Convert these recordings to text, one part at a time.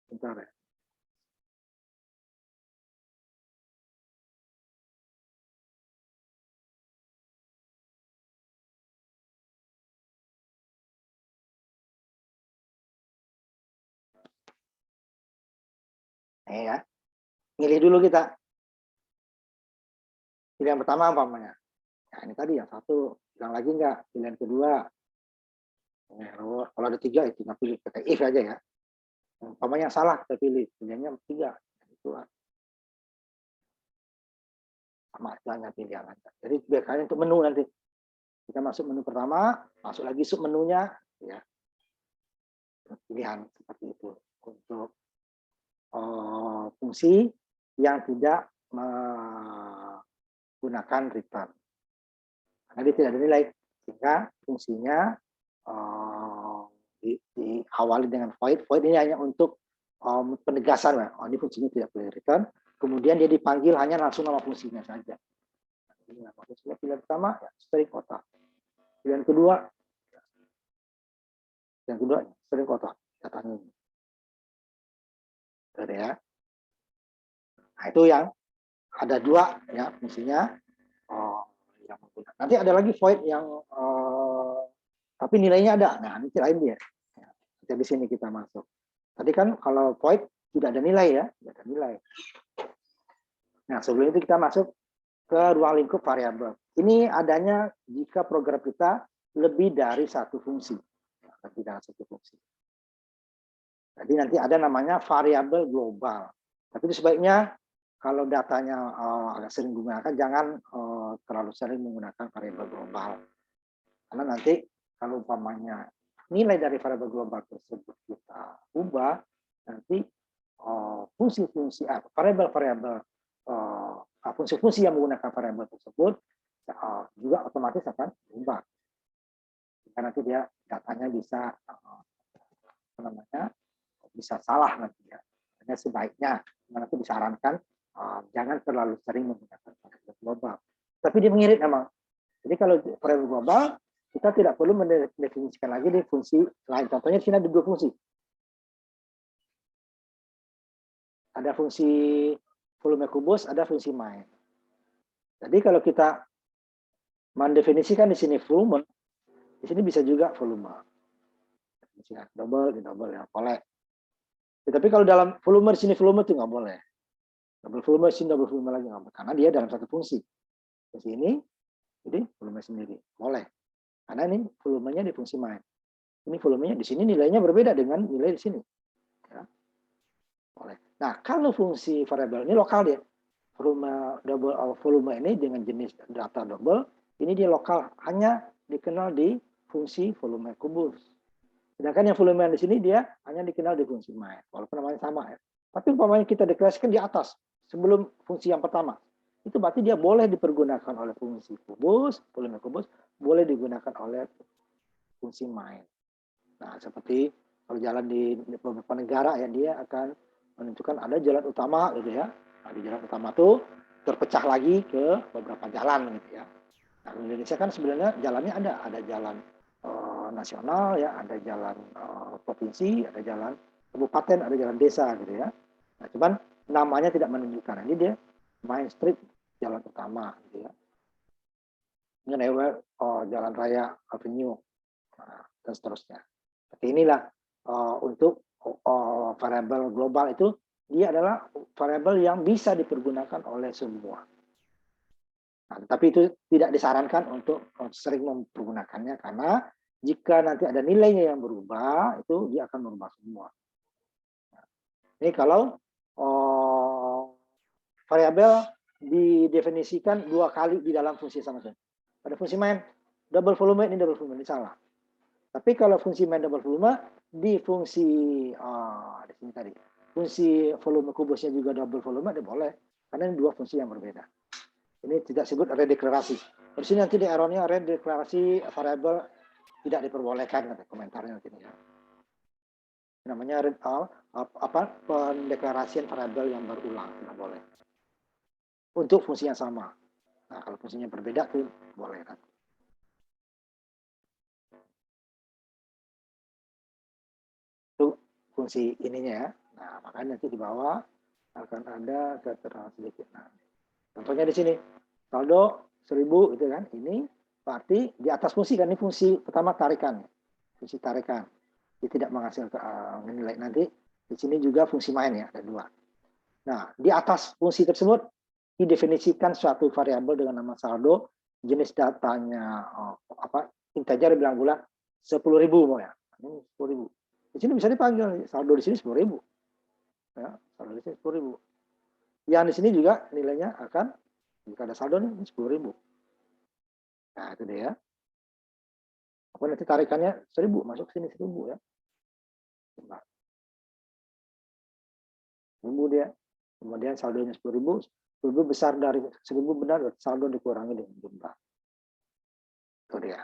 Bentar ya. Ya, milih dulu kita. Pilihan pertama umpamanya. Nah, ini tadi yang satu, bilang lagi enggak. Pilihan kedua. Nah, kalau ada 3, itu pilih kita if aja ya. Umpamanya yang salah kita pilih, pilihannya 3. Itu sama aja pilihan aja. Jadi biasanya untuk menu nanti. Kita masuk menu pertama, masuk lagi sub menunya, ya. Pilihan seperti itu untuk fungsi yang tidak menggunakan return. Karena dia tidak ada nilai, sehingga fungsinya diawali dengan void. Void ini hanya untuk penegasan, ini fungsinya tidak boleh return. Kemudian dia dipanggil hanya langsung nama fungsinya saja. Ini nama fungsinya pilihan pertama, ya, string kotak. Pilihan kedua string kotak. Datanya ini. Ya. Nah, itu yang ada 2 ya fungsinya yang menggunakan. Nanti ada lagi void yang tapi nilainya ada. Nah, ini lain dia. Ya, di sini kita masuk. Tadi kan kalau void tidak ada nilai ya, tidak ada nilai. Nah, sebelum itu kita masuk ke ruang lingkup variabel. Ini adanya jika program kita lebih dari satu fungsi. Lebih dari satu fungsi. Jadi nanti ada namanya variabel global. Tapi itu sebaiknya kalau datanya agak sering digunakan, jangan terlalu sering menggunakan variabel global. Karena nanti kalau umpamanya nilai dari variabel global tersebut kita ubah, nanti fungsi-fungsi variabel-variabel fungsi-fungsi yang menggunakan variabel tersebut juga otomatis akan berubah. Karena nanti dia datanya bisa bisa salah nanti ya. Hanya sebaiknya nanti disarankan jangan terlalu sering menggunakan variabel global. Tapi dia mengirit memang. Jadi kalau variabel global kita tidak perlu mendefinisikan lagi di fungsi lain. Contohnya di sini ada 2 fungsi. Ada fungsi volume kubus, ada fungsi main. Jadi kalau kita mendefinisikan di sini volume, di sini bisa juga volume. Double ya, boleh. Tapi kalau dalam volume di sini volume itu nggak boleh. Double volume sini double volume lagi nggak boleh. Karena dia dalam satu fungsi. Fungsi ini, jadi volume sendiri boleh. Karena ini volumenya di fungsi main. Ini volumenya di sini nilainya berbeda dengan nilai di sini. Ya. Boleh. Nah, kalau fungsi variabel ini lokal dia. Volume ini dengan jenis data double, ini dia lokal, hanya dikenal di fungsi volume kubus. Sedangkan yang volume yang di sini dia hanya dikenal di fungsi main, walaupun namanya sama ya. Tapi umpamanya kita deklarasikan di atas sebelum fungsi yang pertama, itu berarti dia boleh dipergunakan oleh fungsi kubus, volume kubus, boleh digunakan oleh fungsi main. Nah, seperti kalau jalan di beberapa negara ya, dia akan menentukan ada jalan utama gitu ya. Nah, di jalan utama itu terpecah lagi ke beberapa jalan gitu ya. Nah, di Indonesia kan sebenarnya jalannya ada jalan nasional ya, ada jalan provinsi, ada jalan kabupaten, ada jalan desa gitu ya. Nah, cuman namanya tidak menunjukkan. Ini dia main street jalan utama gitu ya. Ini jalan raya avenue dan seterusnya. Seperti inilah untuk variabel global itu dia adalah variabel yang bisa dipergunakan oleh semua. Nah, tapi itu tidak disarankan untuk sering mempergunakannya karena jika nanti ada nilainya yang berubah, itu dia akan merubah semua. Nah, ini kalau variabel didefinisikan 2 kali di dalam fungsi sama-sama. Pada fungsi main double volume ini double volume ini salah. Tapi kalau fungsi main double volume di fungsi di sini tadi fungsi volume kubusnya juga double volume dia boleh karena ini 2 fungsi yang berbeda. Ini tidak disebut redeklarasi. Di sini nanti di errornya redeklarasi variabel tidak diperbolehkan nanti komentarnya nanti ya. Namanya pendeklarasian variabel yang berulang tidak boleh. Untuk fungsi yang sama. Nah, kalau fungsinya berbeda itu boleh kan. Itu fungsi ininya ya. Nah, makanya nanti di bawah akan ada keterangan sedikit. Nah, contohnya di sini, saldo 1000 itu kan, ini berarti di atas fungsi kan, ini fungsi pertama tarikan, fungsi tarikan. Dia tidak menghasilkan nilai nanti. Di sini juga fungsi main ya, ada 2. Nah, di atas fungsi tersebut didefinisikan suatu variabel dengan nama saldo, jenis datanya integer bilang bulan 10.000 mau ya. Ini 10.000. Di sini bisa dipanggil saldo di sini 10.000. Ya, saldo di sini 10.000. Yang di sini juga nilainya akan jika ada saldo nih 10.000. Nah, itu dia. Apa nanti tarikannya 1.000 masuk sini 1.000 ya. Nah, 1.000 dia. Kemudian saldonya 10.000, 10.000 besar dari 1.000 benar, saldo dikurangi dengan jumlah. Itu dia.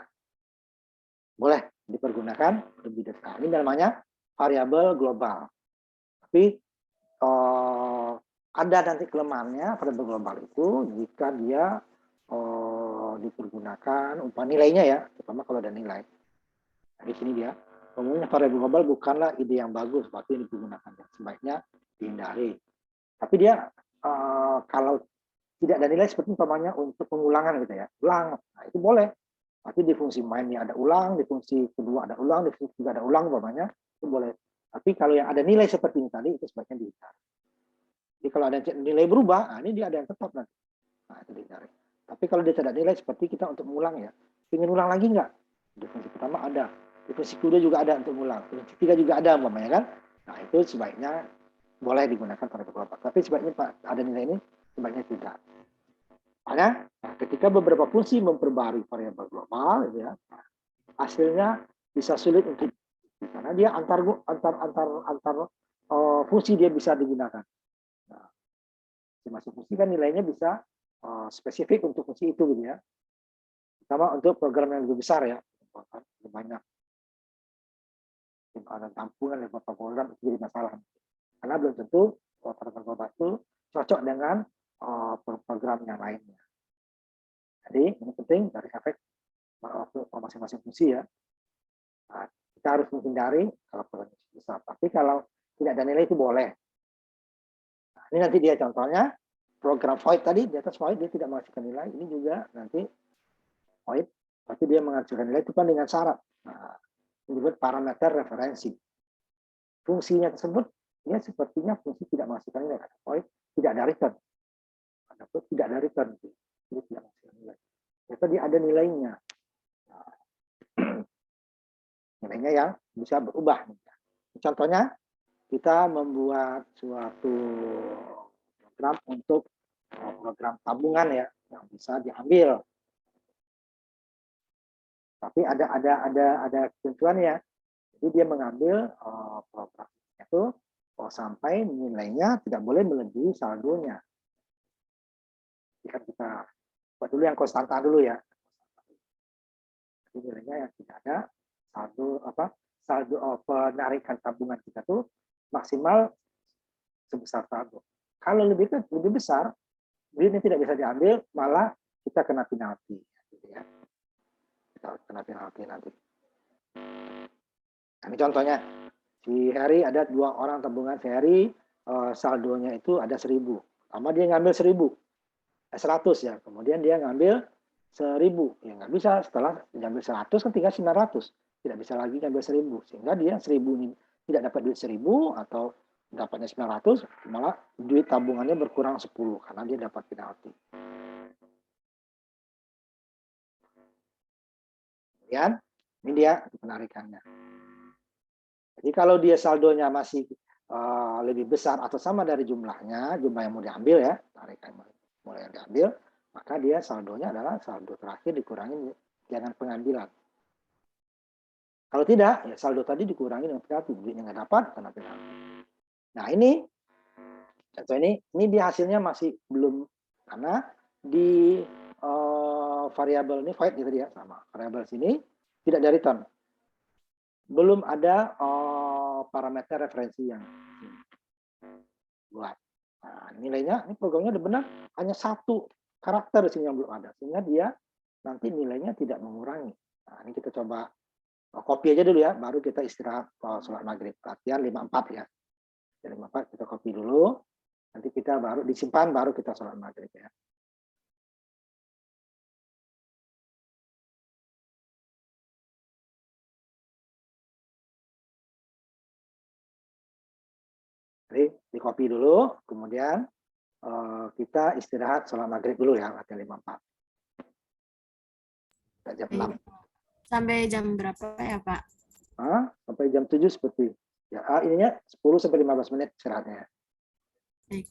Boleh dipergunakan lebih detail. Ini namanya variabel global. Tapi ada nanti kelemahannya variabel global itu jika dia dipergunakan umpama nilainya ya, terutama kalau ada nilai. Nah, di sini dia. Umumnya variabel global bukanlah ide yang bagus, waktu yang digunakan. Sebaiknya dihindari. Tapi dia kalau tidak ada nilai seperti umpamanya untuk pengulangan gitu ya, ulang, nah itu boleh. Tapi di fungsi mainnya ada ulang, di fungsi kedua ada ulang, di fungsi ketiga ada ulang umpamanya, itu boleh. Tapi kalau yang ada nilai seperti ini tadi, itu sebaiknya dihindari. Jadi kalau ada nilai berubah, nah ini dia ada yang tetap nanti. Nah itu dihindari. Tapi kalau dia tidak nilai seperti kita untuk mengulang ya, ingin ulang lagi nggak? Di fungsi pertama ada, di fungsi kedua juga ada untuk mengulang, di fungsi ketiga juga ada umpamanya kan. Nah itu sebaiknya boleh digunakan pada beberapa. Tapi sebaiknya Pak ada nilai ini, sebaiknya tidak. Makanya ketika beberapa fungsi memperbarui variabel global, ya, hasilnya bisa sulit untuk karena dia antar fungsi dia bisa digunakan. Nah, masing-masing fungsi kan nilainya bisa spesifik untuk fungsi itu gitu ya. Terutama untuk program yang lebih besar ya, lebih banyak. Ada tampungan beberapa program itu jadi masalah. Karena belum tentu variabel global itu cocok dengan program yang lainnya. Jadi ini penting dari efek masing-masing fungsi ya. Nah, kita harus menghindari kalau program besar. Tapi kalau tidak ada nilai itu boleh. Nah, ini nanti dia contohnya program void tadi di atas void dia tidak menghasilkan nilai. Ini juga nanti void, tapi dia menghasilkan nilai itu kan dengan syarat. Nah, ini disebut parameter referensi. Fungsinya tersebut dia sepertinya fungsi tidak menghasilkan nilai. Void tidak ada return. Tidak ada return. Dia tidak menghasilkan nilai. Ternyata dia ada nilainya. Nah, nilainya yang bisa berubah. Contohnya, kita membuat suatu program untuk program tabungan ya, yang bisa diambil. Tapi ada ketentuan ya. Jadi dia mengambil program itu sampai nilainya tidak boleh melebihi saldonya. Jika kita buat dulu yang konstanta dulu ya. Jadi nilainya yang tidak ada saldo penarikan tabungan kita tuh maksimal sebesar saldo. Kalau lebih besar, duitnya tidak bisa diambil, malah kita kena penalti. Gitu ya. Kita kena penalti nanti. Nah, ini contohnya, si Heri ada 2 orang tabungan si Heri, saldonya itu ada 1.000. Pertama dia ngambil 100 ya, kemudian dia ngambil 1.000. Ya nggak bisa, setelah ngambil 100 kan tinggal 900. Tidak bisa lagi ngambil 1.000. Sehingga dia 1.000 ini tidak dapat duit 1.000 atau dapatnya 900, malah duit tabungannya berkurang 10 karena dia dapat penalti. Kemudian ini dia penarikannya. Jadi kalau dia saldonya masih lebih besar atau sama dari jumlahnya, jumlah yang mau diambil ya, tarikan mulai diambil, maka dia saldonya adalah saldo terakhir dikurangi dengan pengambilan. Kalau tidak, ya saldo tadi dikurangi dengan penalti, duitnya nggak dapat karena penalti. Nah ini contoh ini dia hasilnya masih belum, karena di variabel ini void gitu ya, sama variabel sini tidak ada return, belum ada parameter referensi yang buat. Nah, nilainya, ini programnya udah benar, hanya 1 karakter di sini yang belum ada, sehingga dia nanti nilainya tidak mengurangi. Nah, ini kita coba copy aja dulu ya, baru kita istirahat sholat maghrib. Latihan 54 ya. AT54 kita copy dulu. Nanti kita baru disimpan, baru kita sholat maghrib ya. Jadi di copy dulu, kemudian kita istirahat sholat maghrib dulu ya, AT54. Jam 6. Sampai jam berapa ya Pak? Sampai jam 7 seperti ya. Ininya 10 sampai 15 menit istirahatnya. Baik.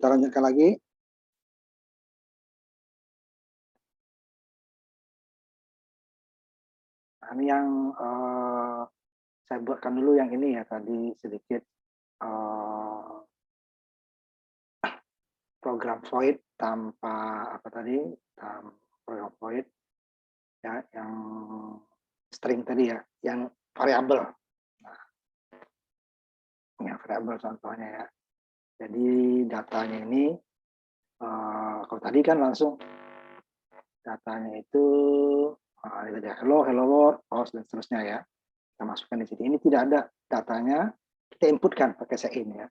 kita lanjutkan lagi. Nah, ini yang saya buatkan dulu yang ini ya, tadi sedikit program void tanpa apa tadi, program void ya, yang string tadi ya, yang variabel. Nah, yang variabel contohnya ya. Jadi datanya ini, kalau tadi kan langsung datanya itu hello, hello world, host dan seterusnya ya. Kita masukkan di sini. Ini tidak ada datanya, kita inputkan pakai sein ya.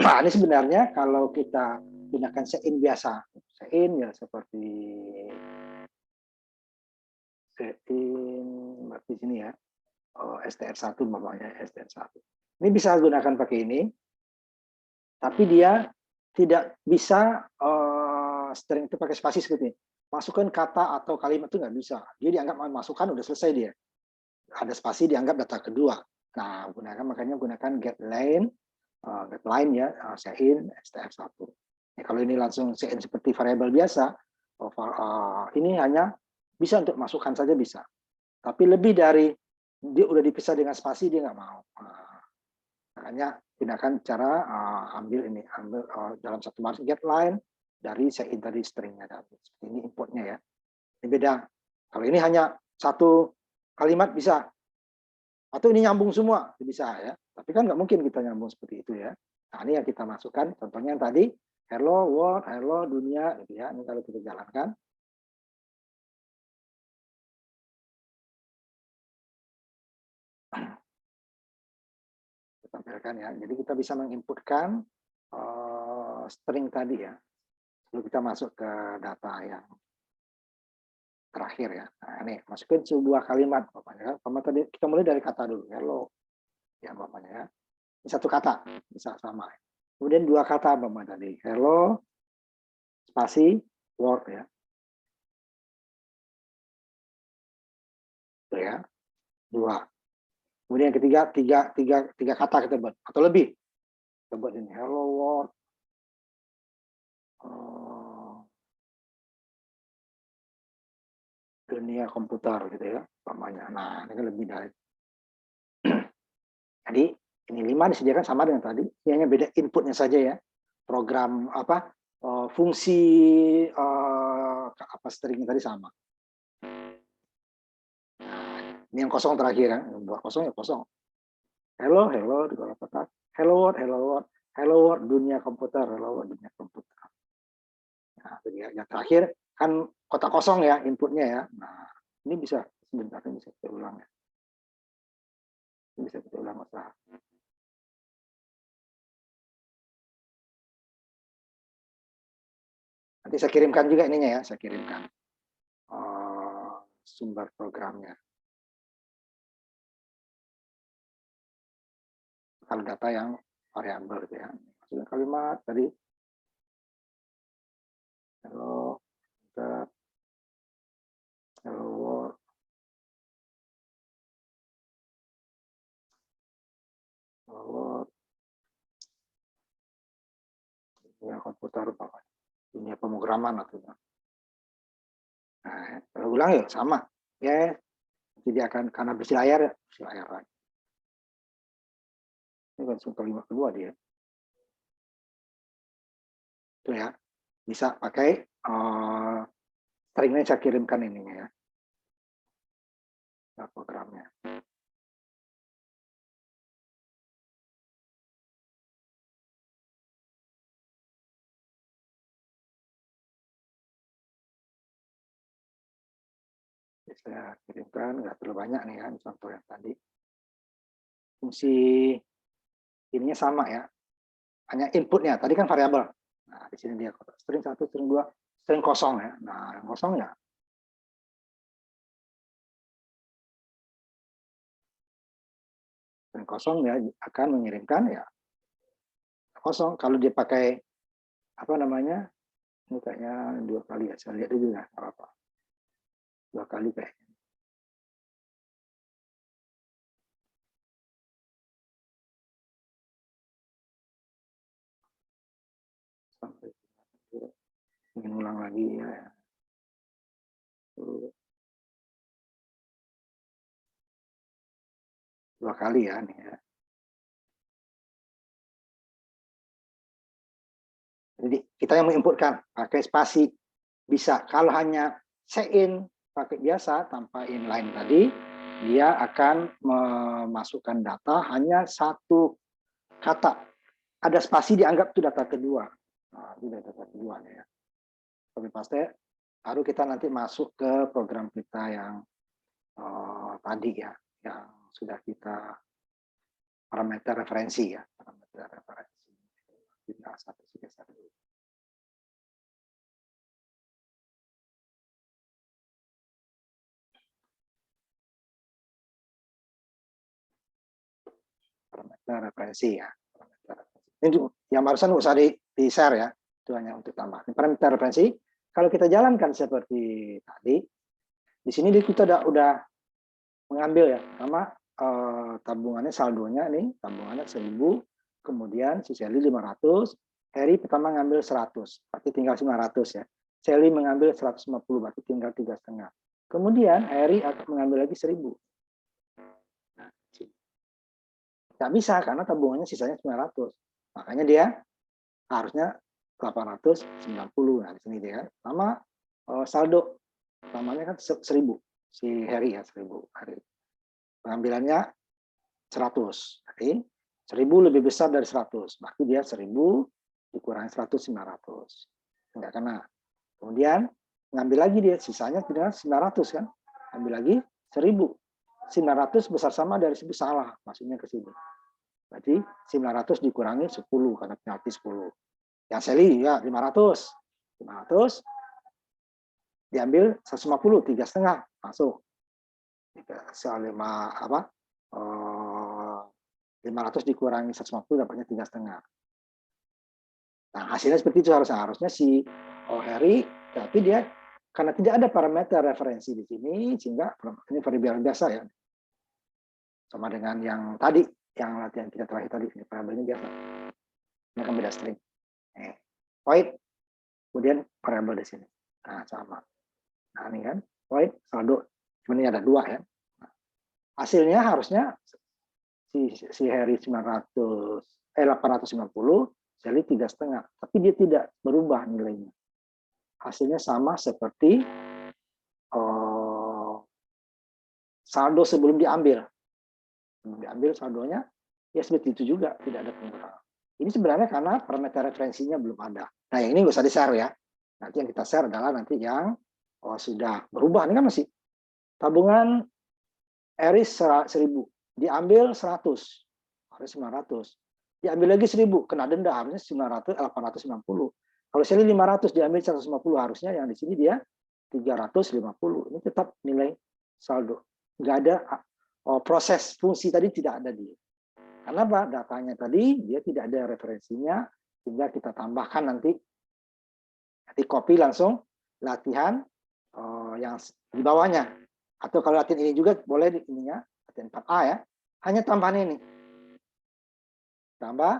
Nah, ini sebenarnya kalau kita gunakan sein biasa, sein ya seperti sein di sini ya, str1 namanya, str1. Ini bisa gunakan pakai ini, tapi dia tidak bisa string itu pakai spasi seperti ini. Masukkan kata atau kalimat itu nggak bisa. Dia dianggap masukkan udah selesai dia. Ada spasi dianggap data kedua. Nah, makanya gunakan getLine ya, sein str1. Ya, kalau ini langsung sein seperti variabel biasa, ini hanya bisa untuk masukkan saja bisa. Tapi lebih dari dia udah dipisah dengan spasi dia nggak mau. Makanya gunakan cara ambil dalam satu baris getLine dari sein tadi stringnya tadi. Ini inputnya ya. Ini beda. Kalau ini hanya satu kalimat bisa. Atau ini nyambung semua bisa ya. Tapi kan nggak mungkin kita nyambung seperti itu ya. Nah, ini yang kita masukkan. Contohnya yang tadi hello world, hello dunia gitu ya. Ini kalau kita jalankan. Tampilkan ya. Jadi kita bisa menginputkan string tadi ya. Lalu kita masuk ke data yang terakhir ya. Nah, ini masukin sebuah kalimat bapaknya. Tadi kita mulai dari kata dulu, hello. Ya bapaknya ya. Ini satu kata bisa sama. Kemudian dua kata bapaknya tadi, hello spasi word ya. Itu ya. Dua. Kemudian yang ketiga tiga kata kita buat atau lebih. Kita buat ini hello world. Dunia komputer gitu ya, umpamanya. Nah, ini kan lebih dari. Jadi ini 5 disediakan sama dengan tadi, ini hanya beda inputnya saja ya. Program apa fungsi apa string tadi sama. Nah, ini yang kosong terakhir ya, buat kosong ya kosong. Hello, hello di kolom kotak. Hello world, hello world, hello world dunia komputer, hello world dunia komputer. Nah, yang terakhir kan kotak kosong ya inputnya ya. Nah, ini bisa sebentar ini bisa kita ulang ya. Ini bisa kita ulang masalah. Nanti saya kirimkan juga ininya ya, saya kirimkan sumber programnya. Kalau data yang variabel gitu ya. Maksudnya kalimat tadi. Hello, hello world. Hello world. Dunia komputer bawah. Dunia pemrograman artinya. Nah, kalau ulang ya sama. Ya, jadi akan karena bersih layar lagi. Ini langsung kalimat kedua dia. Itu ya. Bisa pakai stringnya saya kirimkan ininya ya. Programnya. Saya kirimkan, nggak terlalu banyak nih kan contoh yang tadi. Fungsi ininya sama ya, hanya inputnya. Tadi kan variabel. Nah, di sini dia string 1, string 2, string kosong ya. Nah, yang kosong ya. String kosong ya akan mengirimkan ya kosong. Kalau dia pakai apa namanya? Ini kayaknya 2 kali ya. Saya lihat dulu ya, apa 2 kali kayak. ingin ulang lagi ya. Dua kali ya nih ya. Jadi kita yang menginputkan pakai spasi bisa. Kalau hanya in pakai biasa tanpa inline tadi, dia akan memasukkan data hanya satu kata. Ada spasi dianggap itu data kedua. Nah, itu data kedua ya. Copy paste, baru kita nanti masuk ke program kita yang tadi ya, yang sudah kita parameter referensi ya, parameter referensi. Kita satu geser dulu. Parameter referensi ya. Ini yang barusan nggak usah di share ya, itu hanya untuk tambah. Parameter referensi, kalau kita jalankan seperti tadi, di sini kita udah mengambil ya, pertama tabungannya saldonya ini, tabungannya 1000, kemudian si Sally 500, Harry pertama ngambil 100, berarti tinggal 900 ya. Sally mengambil 150, berarti tinggal 3,5. Kemudian Harry akan mengambil lagi 1000. Nggak bisa karena tabungannya sisanya 900. Makanya dia harusnya 890. Nah, di sini dia sama saldo namanya kan 1000. Si Harry ya 1000 Harry. Pengambilannya 100. Jadi 1000 lebih besar dari 100. Berarti dia 1000 dikurangi 100 900. Enggak kena. Kemudian ngambil lagi dia sisanya tidak 900 kan. Ambil lagi 1000. 900 besar sama dari 1000 salah, maksudnya ke sini. Berarti 900 dikurangi 10 karena penalti 10. Yang Sally ya 500. 500 diambil 150, 3,5 masuk. 500 dikurangi 150 dapatnya 3,5. Nah, hasilnya seperti itu harusnya si Harry, tapi dia karena tidak ada parameter referensi di sini sehingga ini variabel biasa ya. Sama dengan yang tadi, yang latihan kita terakhir tadi, ini variabelnya biasa. Ini akan beda string. Void, kemudian variabel di sini. Nah, sama. Nah, ini kan, void, saldo. Sebenarnya ada dua ya. Nah, hasilnya harusnya si Harry 890, Sally 3,5. Tapi dia tidak berubah nilainya. Hasilnya sama seperti saldo sebelum diambil. Diambil saldonya, ya seperti itu juga, tidak ada pengurangan. Ini sebenarnya karena parameter referensinya belum ada. Nah, yang ini nggak usah di-share ya. Nanti yang kita share adalah nanti yang sudah berubah. Ini kan masih tabungan Eris 1000, diambil 100, harus 900. Diambil lagi 1000, kena denda harusnya 890. Kalau Sally 500 diambil 150, harusnya yang di sini dia 350. Ini tetap nilai saldo. Nggak ada proses fungsi tadi tidak ada dia. Karena apa? Datanya tadi dia tidak ada referensinya, sehingga kita tambahkan nanti copy langsung latihan yang di bawahnya. Atau kalau latihan ini juga boleh di ininya, latihan 4A ya. Hanya tambahan ini. Tambah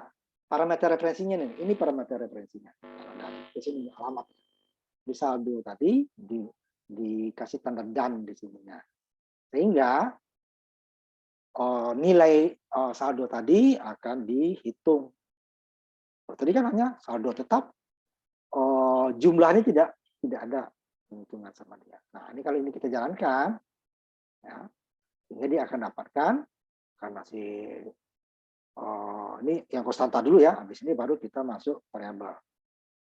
parameter referensinya nih. Ini parameter referensinya. Di sini alamat. Di saldo tadi dikasih tanda dan di sininya. Sehingga nilai saldo tadi akan dihitung. Tadi kan hanya saldo tetap, jumlahnya tidak ada hitungan sama dia. Nah, ini kalau ini kita jalankan, ya, sehingga dia akan dapatkan karena ini yang konstanta dulu ya. Habis ini baru kita masuk variabel.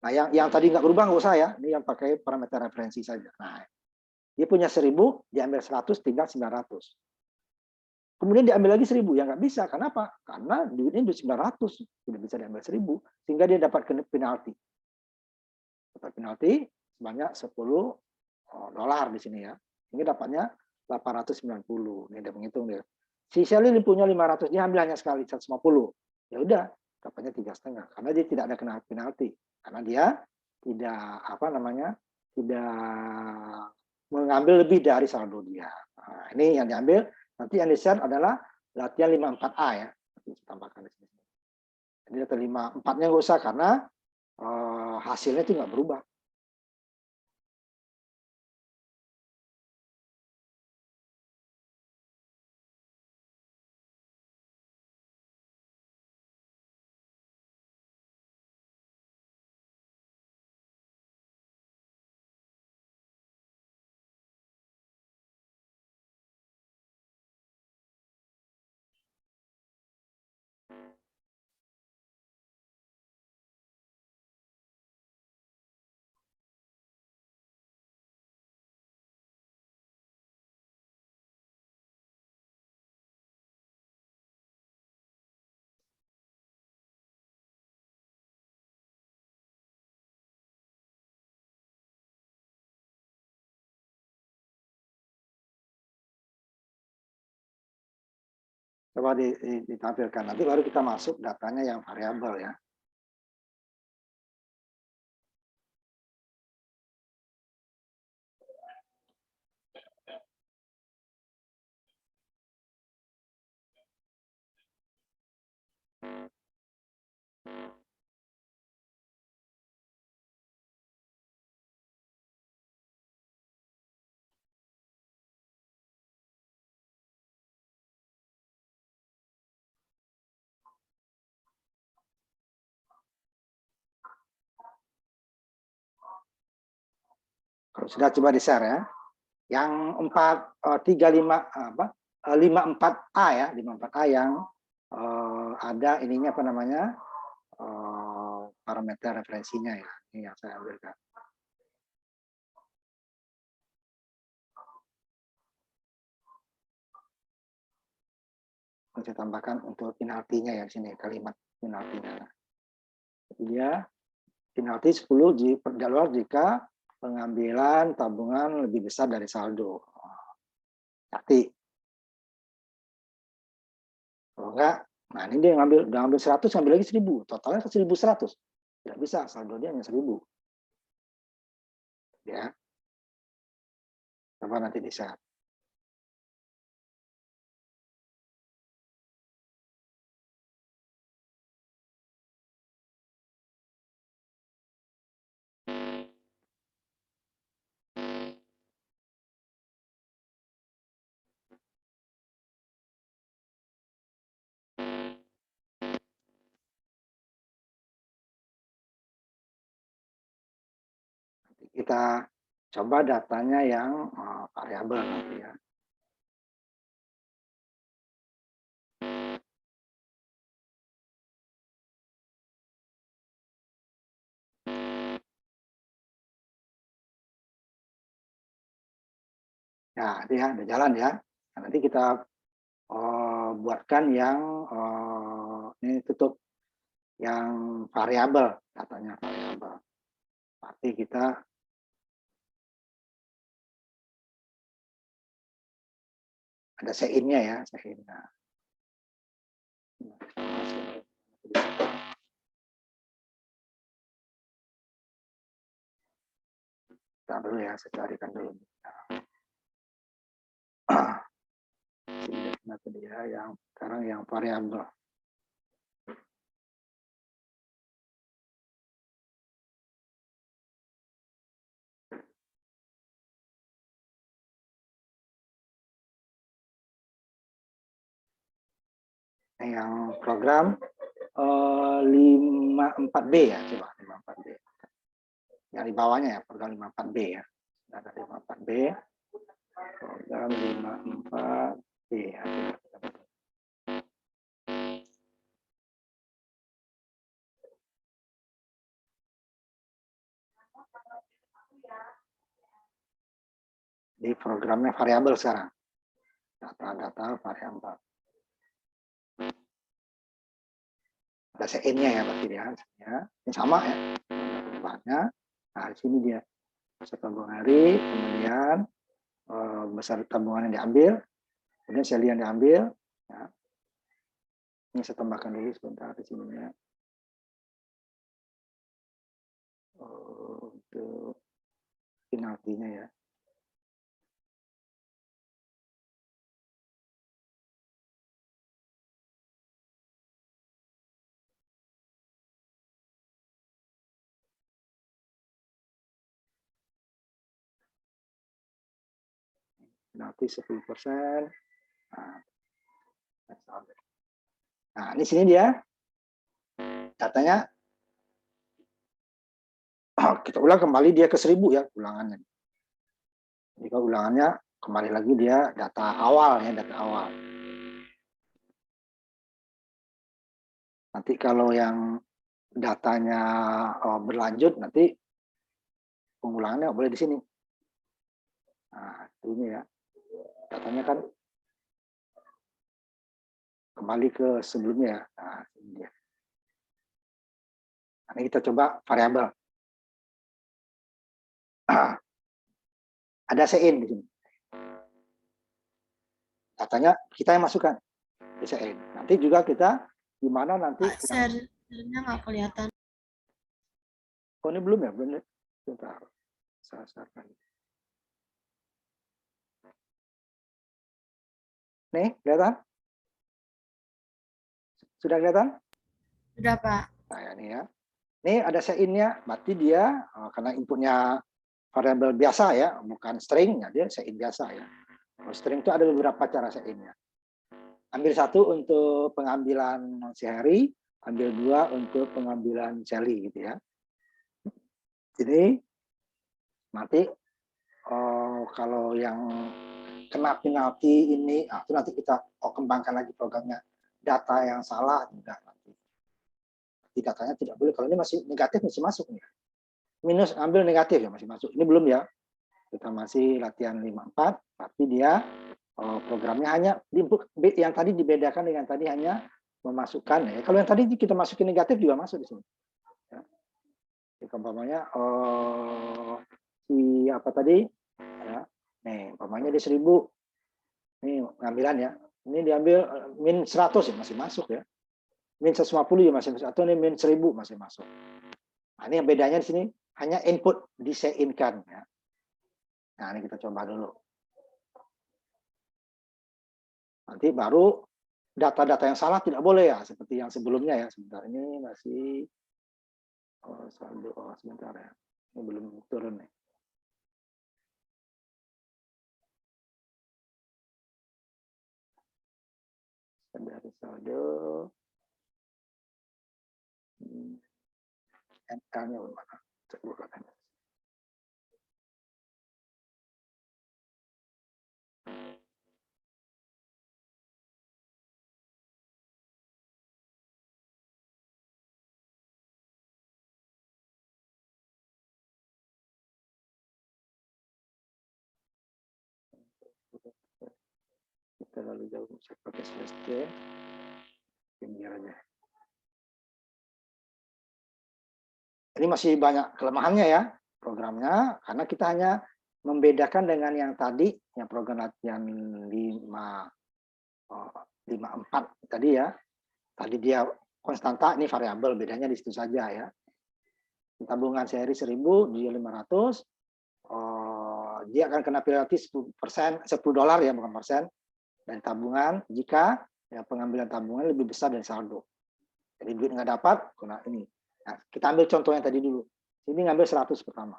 Nah, yang tadi nggak berubah nggak usah ya. Ini yang pakai parameter referensi saja. Nah, dia punya 1000, diambil 100, tinggal 900. Kemudian diambil lagi 1000, ya nggak bisa. Kenapa? Karena duitnya duit 900, tidak bisa diambil 1000, sehingga dia dapat penalti. Dapat penalti sebanyak $10 di sini ya. Ini dapatnya 890. Ini udah menghitung dia. Si Sally punya 500, dia ambil hanya sekali 150. Ya udah, dapatnya 3,5 karena dia tidak ada kena penalti. Karena dia tidak tidak mengambil lebih dari saldo dia. Nah, ini yang diambil. Nanti yang di-share adalah latihan 54A ya. Nanti tambahkan di sini. Jadi latihan 54-nya nggak usah karena hasilnya itu nggak berubah. Coba ditampilkan. Nanti baru kita masuk datanya yang variabel ya. Kalau sudah coba di-share ya. Yang 54A ya, 54A yang ada ininya apa namanya? Parameter referensinya ya. Ini yang saya ambilkan. Saya tambahkan untuk penaltinya ya sini, kalimat penaltinya. Jadi dia penalti 10 per dolar jika pengambilan tabungan lebih besar dari saldo. Arti. Kalau enggak, nah ini dia udah ngambil 100, ngambil lagi 1000. Totalnya 1100. Tidak bisa, saldo dia hanya 1000. Ya. Coba nanti di-share. Kita coba datanya yang variabel nanti ya. Nah, dia ada jalan ya. Nah, nanti kita buatkan yang ini tutup yang variabel, datanya variabel. Berarti kita ada sein-nya ya, sein-nya. Kita dulu ya, saya carikan dulu. Nah, dia yang sekarang yang variabel. Yang program 54B ya, coba 54B. Yang di bawahnya ya, program 54B ya. Ada 54B. Program 54B ya. Di programnya variabel sekarang. Data-data variabel. Ada sein-nya ya berarti dia. Ini sama ya. Perubahannya. Nah, di sini dia besar tabungan hari, kemudian besar tabungan yang diambil, kemudian seli yang diambil. Ya. Ini saya tambahkan dulu sebentar di sini ya. Untuk penaltinya ya. Penalti 10%. Nah, ini sini dia datanya. Kita ulang kembali dia ke 1000 ya ulangannya. Jika ulangannya kembali lagi dia data awal ya, data awal. Nanti kalau yang datanya berlanjut nanti pengulangannya boleh di sini. Nah, ini ya. Datanya kan kembali ke sebelumnya ya. Nah, ini dia. Nah, ini kita coba variabel. Ada sein di sini. Datanya kita yang masukkan. disein. Nanti juga kita gimana nanti Pak, share-nya nggak kelihatan. oh ini belum ya, belum. Bentar. Saya share. Nih, kelihatan? Sudah kelihatan? Sudah, Pak. Nah, ini ya. Ini ada sein-nya, berarti dia karena inputnya variabel biasa ya, bukan string, ya dia sein biasa ya. Kalau string itu ada beberapa cara sein-nya. Ambil satu untuk pengambilan si Harry, ambil dua untuk pengambilan Sally gitu ya. Jadi nanti kalau yang kena penalti ini, itu nanti kita kembangkan lagi programnya. Data yang salah enggak nanti. Datanya tidak boleh. Kalau ini masih negatif masih masuk nih. Minus ambil negatif ya masih masuk. Ini belum ya. Kita masih latihan 54, tapi dia programnya hanya yang tadi dibedakan dengan tadi hanya memasukkan ya. Kalau yang tadi kita masukin negatif juga masuk di sini. Ya. Jadi umpamanya si apa tadi? Ya. Nih, umpamanya di 1000. Nih ngambilan ya. Ini diambil min 100 ya masih masuk ya. Min 150 ya masih masuk. Atau ini min 1000 masih masuk. Nah, ini yang bedanya di sini hanya input diseinkan ya. Nah, ini kita coba dulu. Nanti baru data-data yang salah tidak boleh ya, seperti yang sebelumnya ya. Sebentar, ini masih saldo. Sebentar ya. Ini belum turun nih. Dari saldo. NK-nya mana? Cek dulu katanya. Kita lalu jauh saya pakai CSD. Biar aja. Ini masih banyak kelemahannya ya programnya, karena kita hanya membedakan dengan yang tadi, yang program latihan 54 tadi ya. Tadi dia konstanta, ini variabel, bedanya di situ saja ya. Tabungan seri 1000, dia 500, dia akan kena penalti 10%, $10 ya, bukan persen, dan tabungan jika ya, pengambilan tabungan lebih besar dari saldo. Jadi duit nggak dapat, kena ini. Nah, kita ambil contoh yang tadi dulu. Ini ngambil 100 pertama.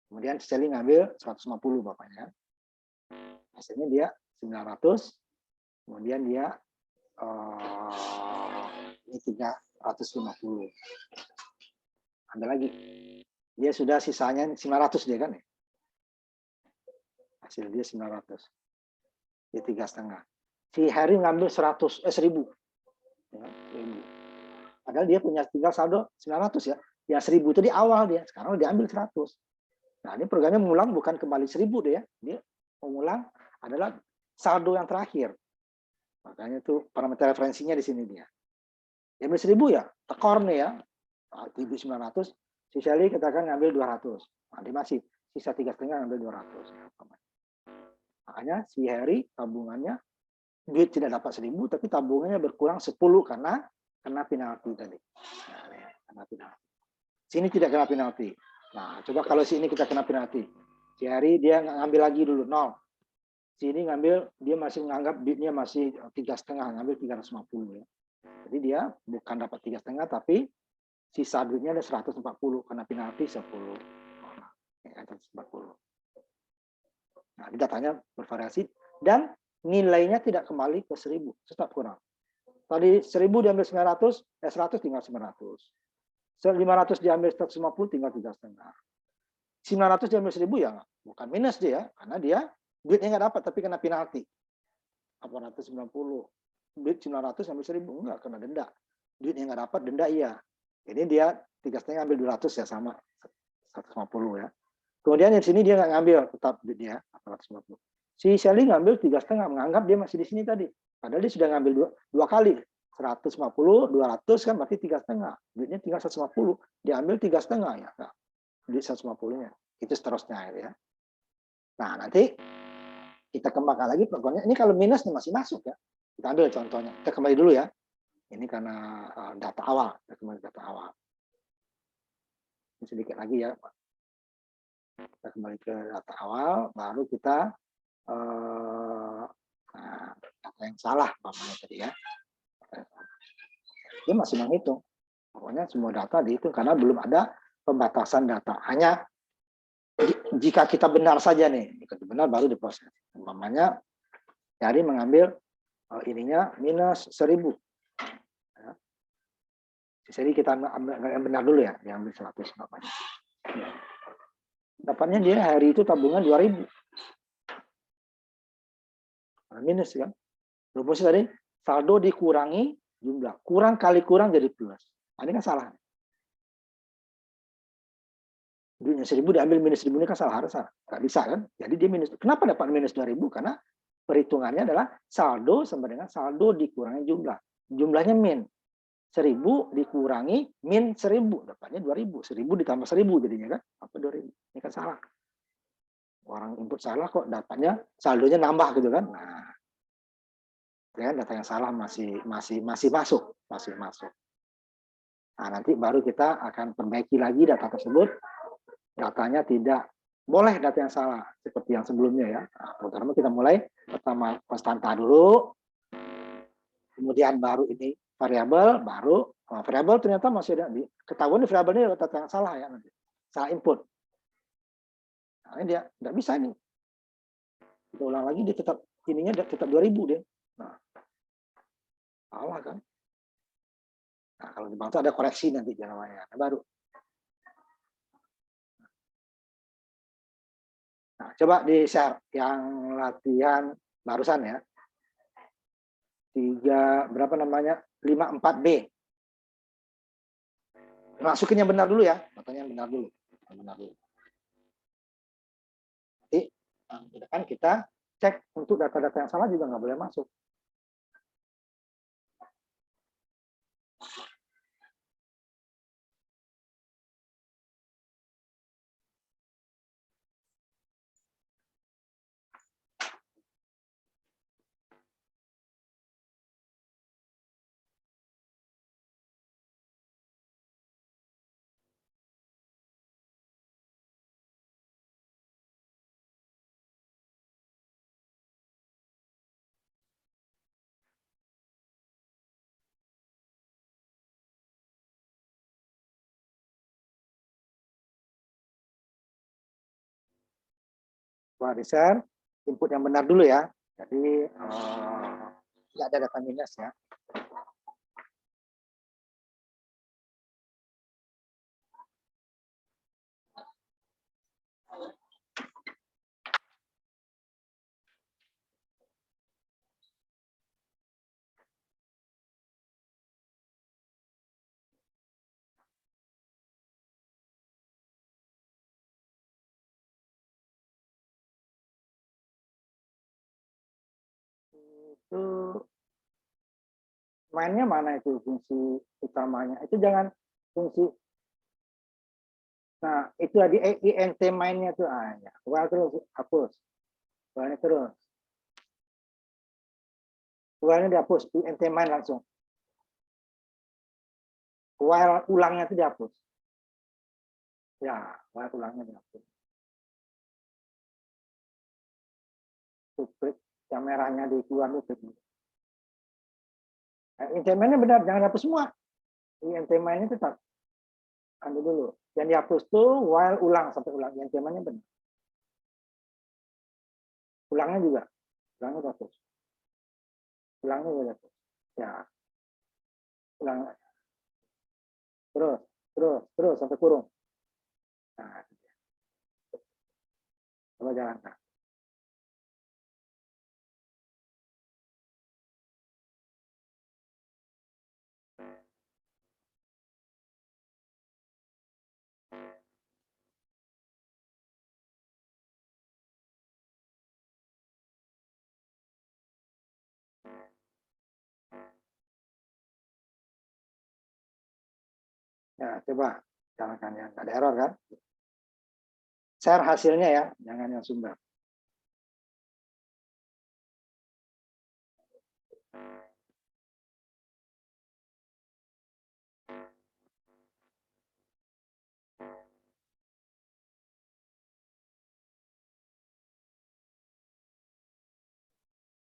Kemudian Sally ngambil 150 bapaknya. Hasilnya dia 900. Kemudian dia ini 350. Ada lagi. Dia sudah sisanya 900 dia kan ya. Hasil dia 900. Dia 3,5. Si Harry ngambil 1000. Ya, 1000. Padahal dia punya tinggal saldo 900 ya. Ya 1000 itu di awal dia. Sekarang dia ambil 100. Nah, ini programnya mengulang bukan kembali 1000 deh ya. Dia mengulang adalah saldo yang terakhir. Makanya itu parameter referensinya di sini dia. Dia ambil 1000 ya, tekor nih ya. 1900, si Sally katakan ngambil 200. Nah, dia masih sisa 3,5 ngambil 200. Makanya si Harry tabungannya duit tidak dapat 1000 tapi tabungannya berkurang 10 karena kena penalti tadi. Nah, ini, kena penalti. Sini tidak kena penalti. Nah, coba kalau sini kita kena penalti. Si Harry dia ngambil lagi dulu 0. Sini ngambil dia masih menganggap duitnya masih 3,5, ngambil 350 ya. Jadi dia bukan dapat 3,5 tapi sisa duitnya ada 140 karena penalti 10. Ya, 140. Nah, di datanya bervariasi dan nilainya tidak kembali ke 1000, tetap kurang. Tadi 1000 diambil 900, 100 tinggal 900. 500 diambil 150 tinggal 3,5. 900 diambil 1000 ya bukan minus dia karena dia duitnya nggak dapat tapi kena penalti. 890. Duit 900 ambil 1000 enggak kena denda. Duitnya nggak dapat denda iya. Ini dia 3,5 ambil 200 ya sama 150 ya. Kemudian di sini dia nggak ngambil tetap duitnya 850. Si Sally ngambil 3,5 menganggap dia masih di sini tadi. Padahal dia sudah ngambil dua kali. 150, 200 kan berarti 3,5. Duitnya tinggal 150. Dia ambil 3,5 ya. Nah, duit 150-nya. Itu seterusnya ya. Nah, nanti kita kembangkan lagi programnya. Ini kalau minus masih masuk ya. Kita ambil contohnya. Kita kembali dulu ya. Ini karena data awal. Kita kembali data awal. Ini sedikit lagi ya. Kita kembali ke data awal, baru kita data yang salah, namanya tadi ya. Dia masih menghitung. Pokoknya semua data dihitung karena belum ada pembatasan data. Hanya jika kita benar saja nih, jika benar baru diproses. Umpamanya dari mengambil ininya minus 1000. Ya. Jadi kita ambil yang benar dulu ya, diambil 100 namanya. Dapatnya dia hari itu tabungan 2000. Minus kan. Rumusnya tadi saldo dikurangi jumlah. Kurang kali kurang jadi plus. Nah, ini kan salah. Duitnya 1000 diambil minus 1000 ini kan salah, harus salah. Nggak bisa kan? Jadi dia minus. Kenapa dapat minus 2000? Karena perhitungannya adalah saldo sama dengan saldo dikurangi jumlah. Jumlahnya min. 1000 dikurangi min 1000. Dapatnya 2000. 1000 ditambah 1000 jadinya kan. Apa 2000? Ini kan salah. Orang input salah kok dapatnya saldonya nambah gitu kan. Nah, ya, data yang salah masih masuk. Nah, nanti baru kita akan perbaiki lagi data tersebut. Datanya tidak boleh data yang salah seperti yang sebelumnya ya. Nah, pertama kita mulai pertama konstanta dulu, kemudian baru ini variabel, baru variabel ternyata masih ada ketahuan di variabel ini ada data yang salah ya nanti, salah input. Nah, ini dia nggak bisa ini. Kita ulang lagi dia tetap ininya tetap 2000 dia. Nah, salah kan? Nah, kalau di bawah itu ada koreksi nanti namanya. Nah, baru. Nah, coba di-share yang latihan barusan ya. 54B. Masukin yang benar dulu ya. Katanya yang benar dulu. Nanti kan kita cek untuk data-data yang salah juga nggak boleh masuk. Wah, di-share input yang benar dulu ya. Jadi tidak ada data minus ya. Itu mainnya mana itu fungsi utamanya? Itu jangan fungsi. Nah, itu di int mainnya tuh ya. While terus hapus. While terus. While dihapus, int main langsung. While ulangnya itu dihapus. Ya, while ulangnya dihapus. Klik yang merahnya di keluar itu. Int mainnya benar, jangan hapus semua. Int mainnya tetap. Ambil dulu. Yang dihapus tuh while ulang sampai ulang. Int mainnya benar. Ulangnya juga. Ulangnya dihapus. Ulangnya juga dihapus. Ya. Ulang. Terus sampai kurung. Nah, coba jalankan. Ya, coba jalankan ya. Nggak ada error kan? Share hasilnya ya, jangan yang sumber.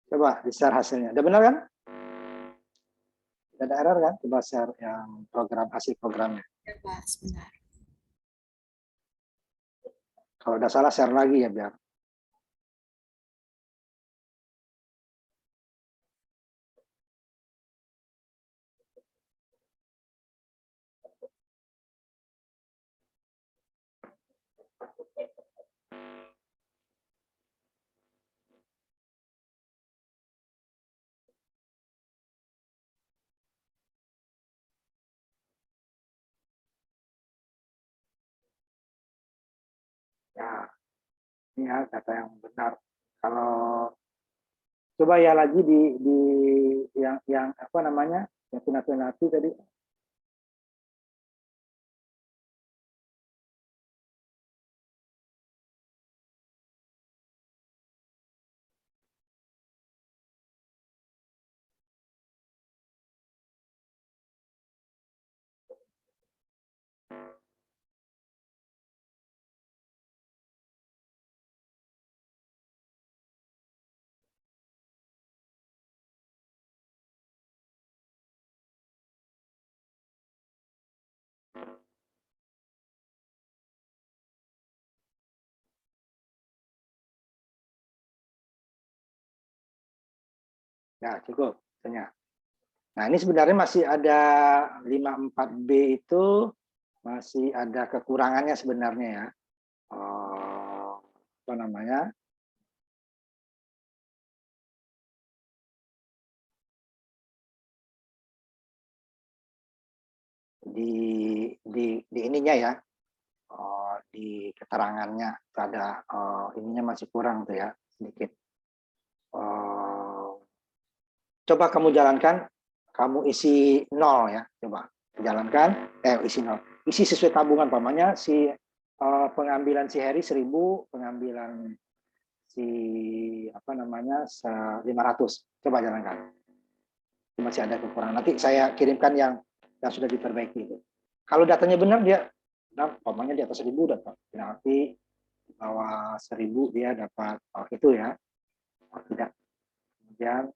Coba di-share hasilnya. Udah benar kan? Tidak ada error kan? Coba share yang program hasil programnya. Ya, Pak, sebentar. Kalau udah salah share lagi ya biar. Ya, ini ya data yang benar. Kalau coba ya lagi di yang apa namanya? Yang penalti tadi. Ya, cukup. Nah, ini sebenarnya masih ada 54B itu masih ada kekurangannya sebenarnya ya. Apa namanya? Di ininya ya. Di keterangannya ada ininya masih kurang tuh ya, sedikit. Coba kamu jalankan, kamu isi 0 ya, coba jalankan, isi 0, isi sesuai tabungan, pamannya si pengambilan si Heri 1000, pengambilan si apa namanya 500, coba jalankan, masih ada kekurangan, nanti saya kirimkan yang sudah diperbaiki itu. Kalau datanya benar dia, nah, pamannya di atas 1000 dapat penalti, di bawah 1000 dia dapat itu ya, tidak, kemudian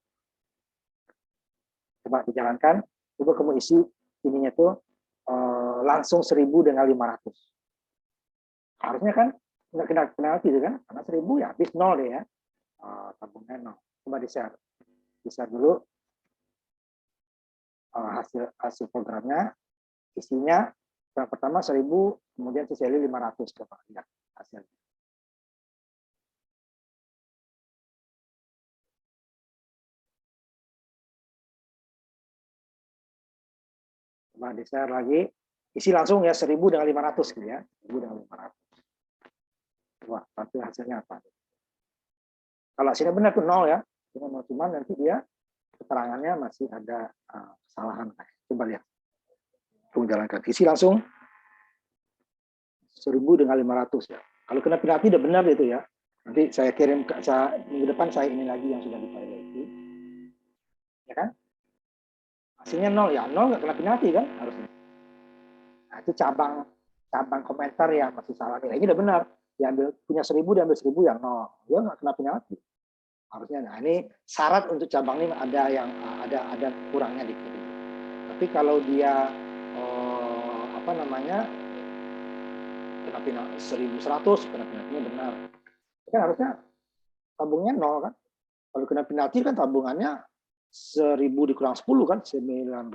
coba dijalankan, coba kamu isi ininya tuh langsung 1000 dengan 500. Harusnya kan nggak kena penalti itu kan, karena 1000 ya habis 0 deh ya, tabungnya 0. Coba di-share dulu hasil programnya, isinya yang pertama 1000, kemudian sisanya 500, coba lihat hasilnya. Coba di-share lagi, isi langsung ya 1000 dengan 500 gitu ya, 1000 dengan 500. Wah, tapi hasilnya apa? Kalau hasilnya benar tuh 0 ya, cuma nanti dia keterangannya masih ada kesalahan. Coba lihat, kamu jalankan, isi langsung 1000 dengan 500 ya. Kalau kena penalti udah benar itu ya. Nanti saya kirim minggu depan saya ini lagi yang sudah diperbaiki. Ya kan? Hasilnya 0 ya, 0 nggak kena penalti kan harusnya. Nah, itu cabang komentar yang masih salah nilai. Ini udah benar. Diambil punya 1000, diambil 1000 yang 0. Dia nggak kena penalti. Harusnya. Nah, ini syarat untuk cabang ini ada yang ada kurangnya dikit. Tapi kalau dia apa namanya kena penalti 1100, kena penaltinya benar. Kan harusnya tabungnya 0 kan. Kalau kena penalti kan tabungannya 1000 dikurang 10 kan 990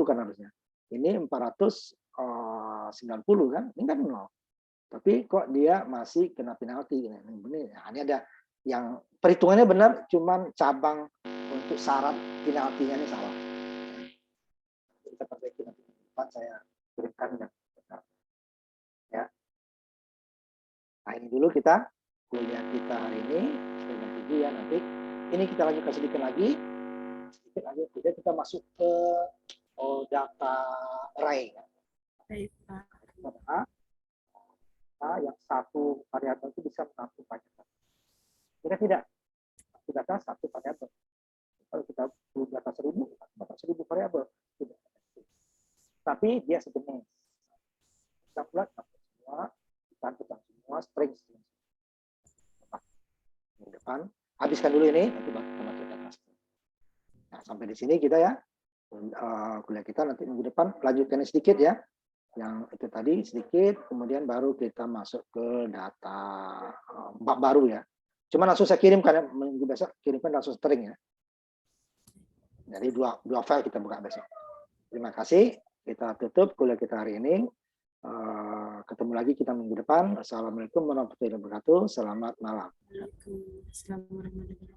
kan harusnya. Ini 490 kan. Ini kan 0. Tapi kok dia masih kena penalti. Nah, ini ada yang perhitungannya benar, cuman cabang untuk syarat penaltinya ini salah. Kita perbaiki nanti depan saya kirimkan ya. Nah, ini dulu kita kuliah kita hari ini sudah jam 7 ya, nanti ini kita lanjutkan sedikit lagi, kemudian kita masuk ke data array. Baik, Pak. Yang satu variabel itu bisa menampung banyak. Tidak data satu variabel. Kalau kita perlu data 1000, data 1000 variabel. Tidak. Tapi dia sejenis. Kita buat semua, kita semua string. Minggu depan, habiskan dulu ini, nanti kita masuk data. Nah, sampai di sini kita ya, kuliah kita nanti minggu depan lanjutkan sedikit ya. Yang itu tadi sedikit, kemudian baru kita masuk ke data bab baru ya. Cuma langsung saya kirimkan ya, minggu besok kirimkan langsung string ya. Jadi dua file kita buka besok. Terima kasih, kita tutup kuliah kita hari ini. Ketemu lagi kita minggu depan. Assalamualaikum warahmatullahi wabarakatuh. Selamat malam. Waalaikumsalam warahmatullahi wabarakatuh.